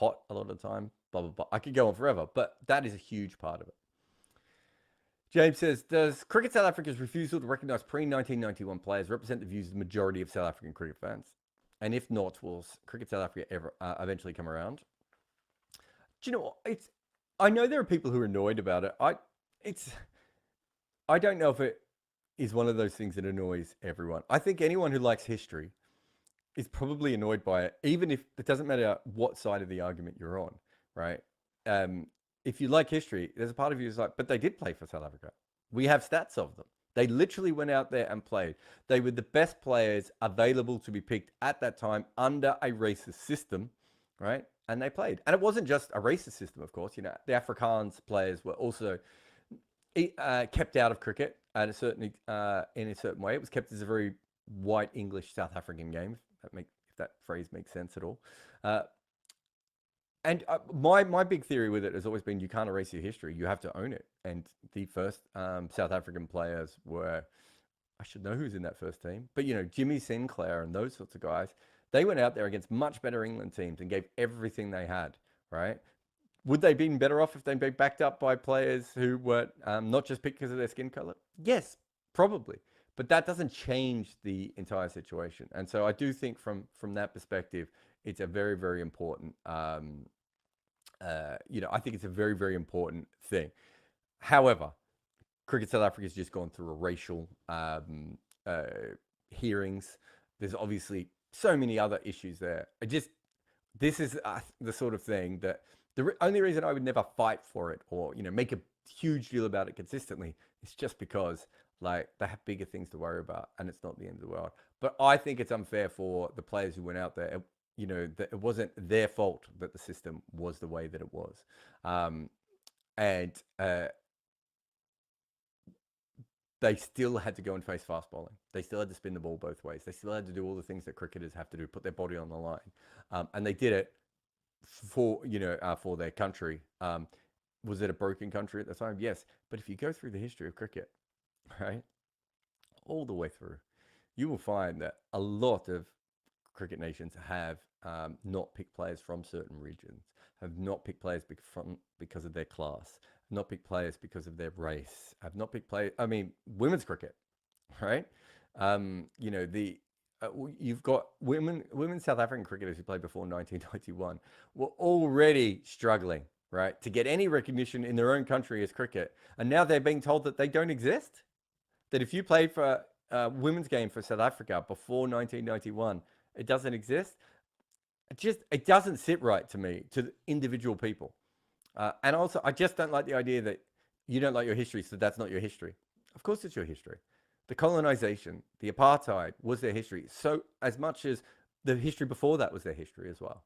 hot a lot of the time, blah, blah, blah. I could go on forever, but that is a huge part of it. James says, does Cricket South Africa's refusal to recognise pre-1991 players represent the views of the majority of South African cricket fans? And if not, will Cricket South Africa ever eventually come around? Do you know what? I know there are people who are annoyed about it. I don't know if it is one of those things that annoys everyone. I think anyone who likes history is probably annoyed by it, even if it doesn't matter what side of the argument you're on, right? If you like history, there's a part of you who's like, but they did play for South Africa. We have stats of them. They literally went out there and played. They were the best players available to be picked at that time under a racist system, right? And they played. And it wasn't just a racist system, of course. You know, the Afrikaans players were also kept out of cricket in a certain way. It was kept as a very white English South African game, if that phrase makes sense at all. And my big theory with it has always been you can't erase your history. You have to own it. And the first South African players were, I should know who's in that first team, but, you know, Jimmy Sinclair and those sorts of guys, they went out there against much better England teams and gave everything they had, right? Would they have been better off if they'd been backed up by players who were not just picked because of their skin color? Yes, probably. But that doesn't change the entire situation. And so I do think from that perspective, it's a very, very important, I think it's a very, very important thing. However, Cricket South Africa has just gone through a racial hearings. There's obviously so many other issues there. This is the sort of thing that the only reason I would never fight for it or, you know, make a huge deal about it consistently is just because, like, they have bigger things to worry about and it's not the end of the world. But I think it's unfair for the players who went out there. You know, that it wasn't their fault that the system was the way that it was. They still had to go and face fast bowling. They still had to spin the ball both ways. They still had to do all the things that cricketers have to do, put their body on the line. And they did it for their country. Was it a broken country at the time? Yes. But if you go through the history of cricket, right, all the way through, you will find that a lot of cricket nations have not picked players from certain regions, have not picked players because of their class, have not picked players because of their race, have not picked players. I mean, women's cricket, right? You've got women South African cricketers who played before 1991 were already struggling, right, to get any recognition in their own country as cricket, and now they're being told that they don't exist. That if you played for a women's game for South Africa before 1991, it doesn't exist. It doesn't sit right to me, to individual people. And also, I just don't like the idea that you don't like your history, so that's not your history. Of course it's your history. The colonization, the apartheid was their history. So as much as the history before that was their history as well.